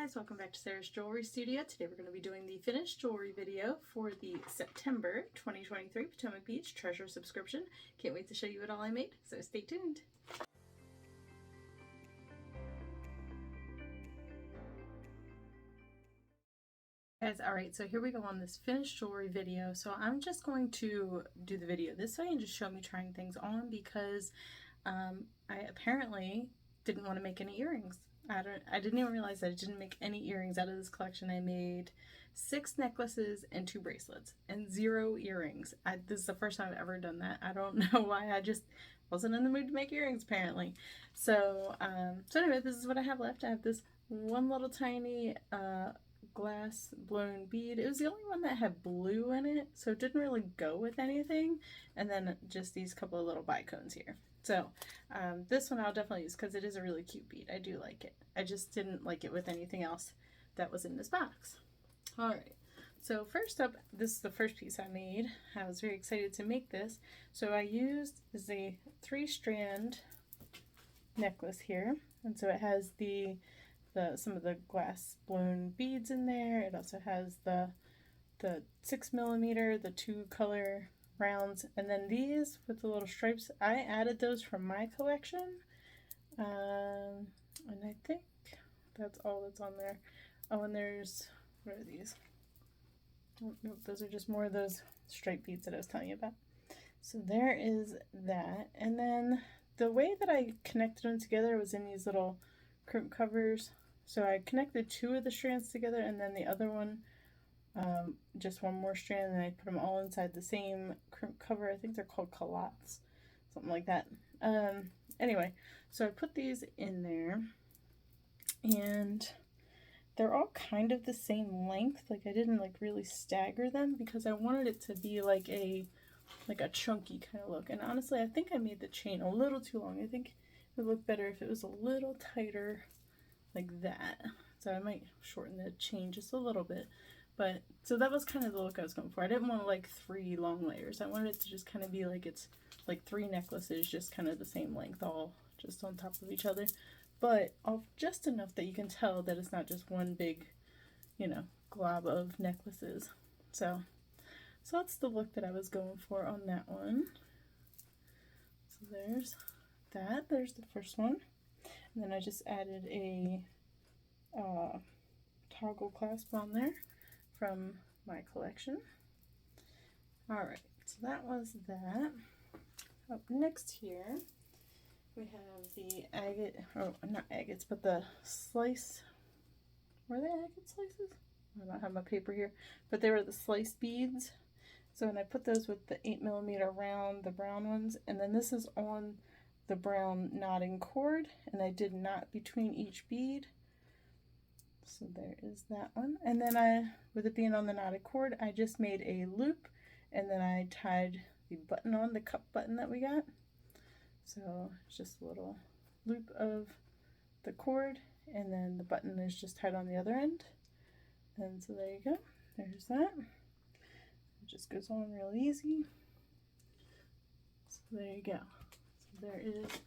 guys, welcome back to Sarah's Jewelry Studio. Today we're going to be doing the finished jewelry video for the September 2023 Potomac Beads Treasure subscription. Can't wait to show you what all I made, so stay tuned. Guys, alright, so here we go on this finished jewelry video. So I'm just going to do the video this way and just show me trying things on because I apparently didn't want to make any earrings. I didn't even realize that I didn't make any earrings out of this collection. I made 6 necklaces and 2 bracelets and 0 earrings. This is the first time I've ever done that. I don't know why. I just wasn't in the mood to make earrings apparently. So anyway, this is what I have left. I have this one little tiny glass blown bead. It was the only one that had blue in it, so it didn't really go with anything. And then just these couple of little bicones here. So this one I'll definitely use because it is a really cute bead. I do like it. I just didn't like it with anything else that was in this box. Alright, so first up, this is the first piece I made. I was very excited to make this. So I used a 3-strand necklace here. And so it has some of the glass blown beads in there. It also has the 6mm, the 2 color rounds, and then these with the little stripes, I added those from my collection, and I think that's all that's on there. Oh, and there's, what are these? Oh, nope, those are just more of those stripe beads that I was telling you about. So there is that, and then the way that I connected them together was in these little crimp covers. So I connected 2 of the strands together, and then the other one, just one more strand, and I put them all inside the same crimp cover. I think they're called culottes, something like that. Anyway, so I put these in there, and they're all kind of the same length. Like I didn't like really stagger them because I wanted it to be like a chunky kind of look. And honestly, I think I made the chain a little too long. I think it would look better if it was a little tighter like that. So I might shorten the chain just a little bit. But so that was kind of the look I was going for. I didn't want like 3 long layers. I wanted it to just kind of be like it's like 3 necklaces, just kind of the same length, all just on top of each other, but just enough that you can tell that it's not just one big, you know, glob of necklaces. So that's the look that I was going for on that one. So there's that. There's the first one. And then I just added a toggle clasp on there from my collection. Alright, so that was that. Up next here, we have the agate, oh, not agates, but the slice. Were they agate slices? I don't have my paper here, but they were the slice beads. So when I put those with the 8mm round, the brown ones, and then this is on the brown knotting cord, and I did knot between each bead. So there is that one. And then with it being on the knotted cord, I just made a loop, and then I tied the button on, the cup button that we got. So it's just a little loop of the cord, and then the button is just tied on the other end. And so there you go. There's that. It just goes on real easy. So there you go. There is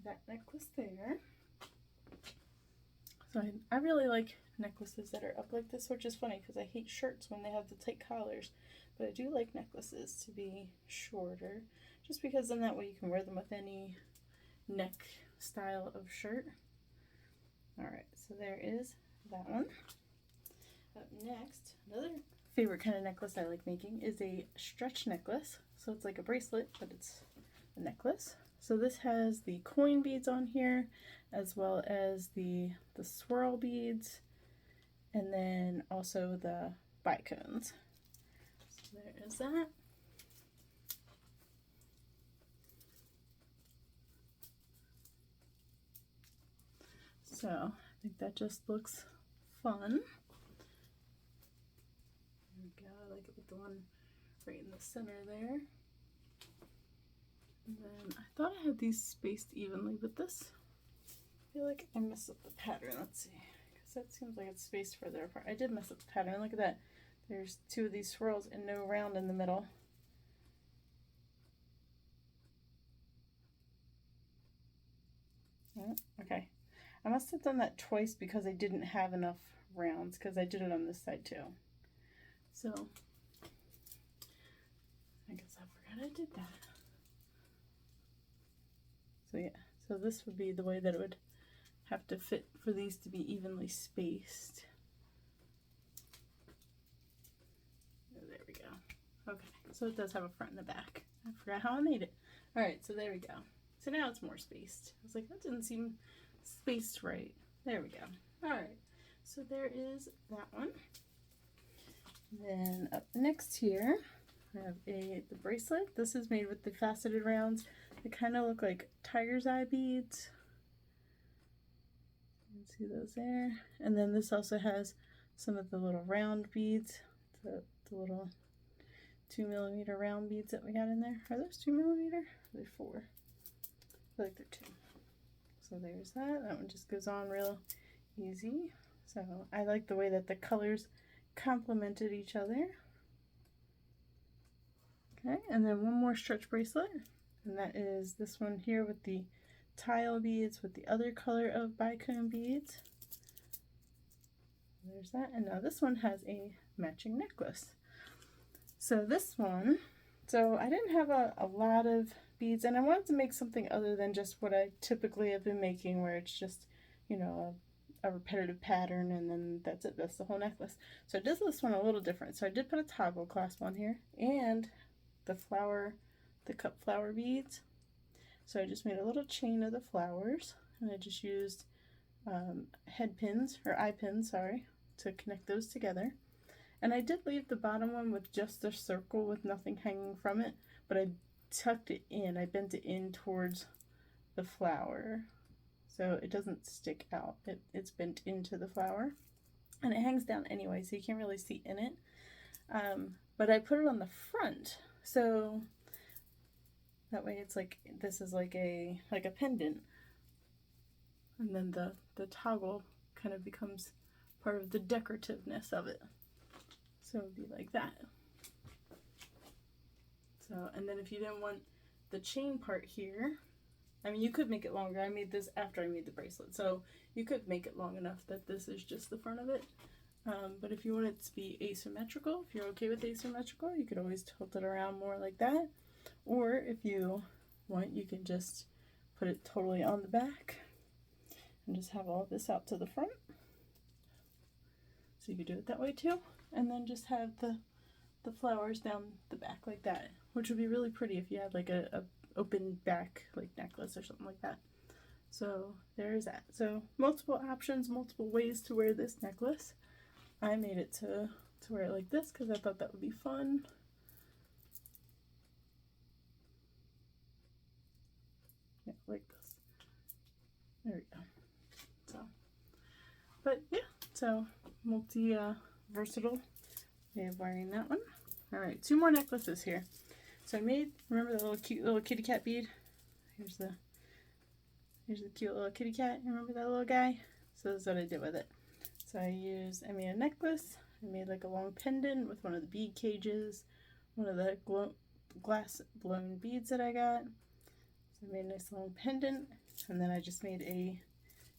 that necklace there. So I really like necklaces that are up like this, which is funny because I hate shirts when they have the tight collars, but I do like necklaces to be shorter, just because then that way you can wear them with any neck style of shirt. Alright, so there is that one. Up next, another favorite kind of necklace I like making is a stretch necklace. So it's like a bracelet, but it's a necklace. So this has the coin beads on here, as well as the swirl beads, and then also the bicones. So there is that. So I think that just looks fun. There we go. I like it with the one right in the center there. And then I thought I had these spaced evenly, but this, I feel like I messed up the pattern. Let's see, because that seems like it's spaced further apart. I did mess up the pattern. Look at that. There's 2 of these swirls and no round in the middle. Okay. I must have done that twice because I didn't have enough rounds, because I did it on this side too. So I guess I forgot I did that. So yeah, so this would be the way that it would have to fit for these to be evenly spaced. Oh, there we go. Okay, so it does have a front and a back. I forgot how I made it. All right, so there we go. So now it's more spaced. I was like, that didn't seem spaced right. There we go. All right, so there is that one. Then up next here, I have the bracelet. This is made with the faceted rounds. They kind of look like tiger's eye beads. You can see those there. And then this also has some of the little round beads, the little 2mm round beads that we got in there. Are those 2mm? Are they 4? I feel like they're 2. So there's that. That one just goes on real easy. So I like the way that the colors complemented each other. Okay, and then one more stretch bracelet, and that is this one here with the tile beads with the other color of bicone beads. There's that, and now this one has a matching necklace. So this one, so I didn't have a lot of beads, and I wanted to make something other than just what I typically have been making, where it's just, you know, a repetitive pattern and then that's it, that's the whole necklace. So I did this one a little different. So I did put a toggle clasp on here and the cup flower beads. So I just made a little chain of the flowers, and I just used head pins, or eye pins, sorry, to connect those together. And I did leave the bottom one with just a circle with nothing hanging from it, but I tucked it in, I bent it in towards the flower, so it doesn't stick out. It's bent into the flower, and it hangs down anyway, so you can't really see in it. But I put it on the front, so that way it's like, this is like a pendant, and then the toggle kind of becomes part of the decorativeness of it. So it would be like that. So, and then if you didn't want the chain part here, I mean, you could make it longer. I made this after I made the bracelet, so you could make it long enough that this is just the front of it. But if you want it to be asymmetrical, if you're okay with asymmetrical, you could always tilt it around more like that. Or if you want, you can just put it totally on the back and just have all of this out to the front. So you could do it that way too. And then just have the flowers down the back like that, which would be really pretty if you had like a open back like necklace or something like that. So there's that. So multiple options, multiple ways to wear this necklace. I made it to wear it like this because I thought that would be fun. Yeah, like this. There we go. So, but yeah, so versatile way of wearing that one. All right, 2 more necklaces here. So I made, remember the little cute little kitty cat bead? Here's the cute little kitty cat. You remember that little guy? So this is what I did with it. So I made a necklace. I made like a long pendant with one of the bead cages, one of the glass blown beads that I got. So I made a nice long pendant, and then I just made a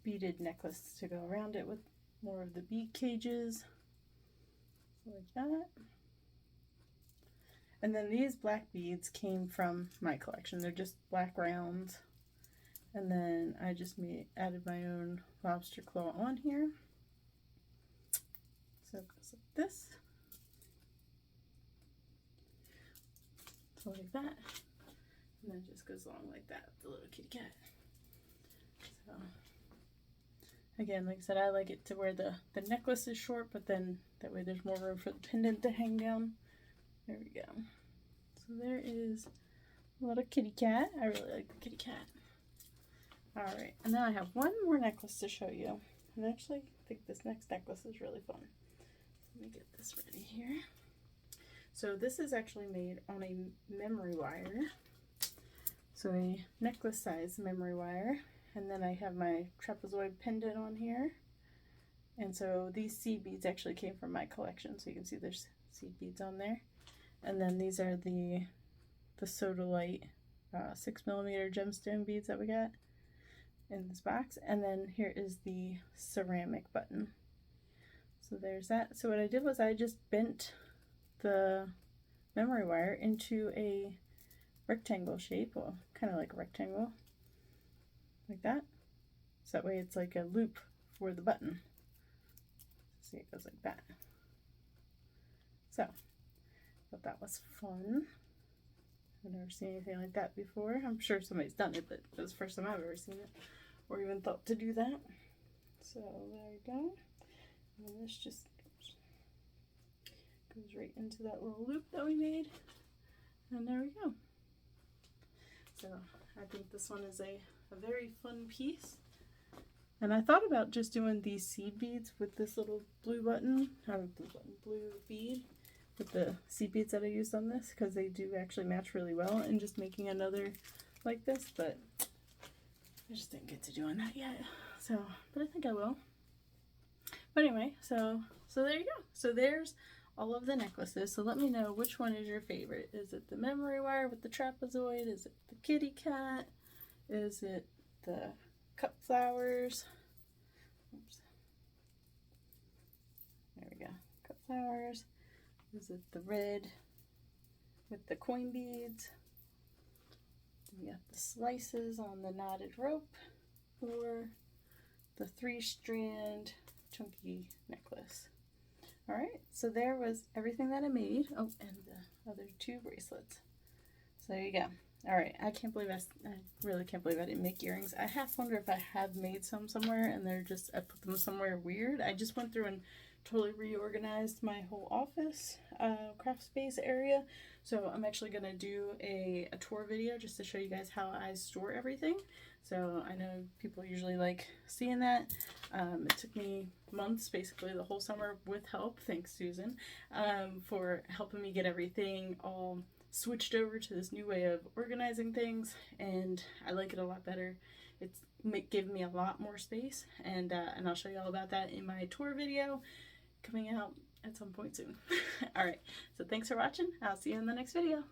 beaded necklace to go around it with more of the bead cages, like that. And then these black beads came from my collection. They're just black rounds. And then I just added my own lobster claw on here. So it goes like this. So like that. And then it just goes along like that with the little kitty cat. So again, like I said, I like it to where the necklace is short, but then that way there's more room for the pendant to hang down. There we go. So there is a little kitty cat. I really like the kitty cat. Alright, and then I have one more necklace to show you. And actually, I think this next necklace is really fun. Let me get this ready here. So this is actually made on a memory wire. So a necklace size memory wire. And then I have my trapezoid pendant on here. And so these seed beads actually came from my collection. So you can see there's seed beads on there. And then these are the Sodalite 6mm gemstone beads that we got. in this box. And then here is the ceramic button. So there's that. So what I did was I just bent the memory wire into a rectangle shape, well, kind of like a rectangle, like that. So that way it's like a loop for the button. See, it goes like that. So, thought that was fun. I've never seen anything like that before. I'm sure somebody's done it, but it was the first time I've ever seen it, or even thought to do that. So there you go. And this just goes right into that little loop that we made. And there we go. So I think this one is a very fun piece. And I thought about just doing these seed beads with this little blue button, blue bead with the seed beads that I used on this, because they do actually match really well, and just making another like this, but I just didn't get to doing that yet. So, but I think I will. But anyway, so there you go. So there's all of the necklaces. So let me know, which one is your favorite. Is it the memory wire with the trapezoid? Is it the kitty cat? Is it the cut flowers? Oops. There we go. Cut flowers. Is it the red with the coin beads? We got the slices on the knotted rope, or the 3-strand chunky necklace. All right, so there was everything that I made. Oh, and the other 2 bracelets. So there you go. All right, I really can't believe I didn't make earrings. I half wonder if I have made some somewhere and I put them somewhere weird. I just went through and totally reorganized my whole office, craft space area. So I'm actually gonna do a tour video just to show you guys how I store everything. So I know people usually like seeing that. It took me months, basically the whole summer, with help, thanks Susan, for helping me get everything all switched over to this new way of organizing things, and I like it a lot better. It's given me a lot more space, and I'll show you all about that in my tour video coming out at some point soon. All right, so thanks for watching. I'll see you in the next video.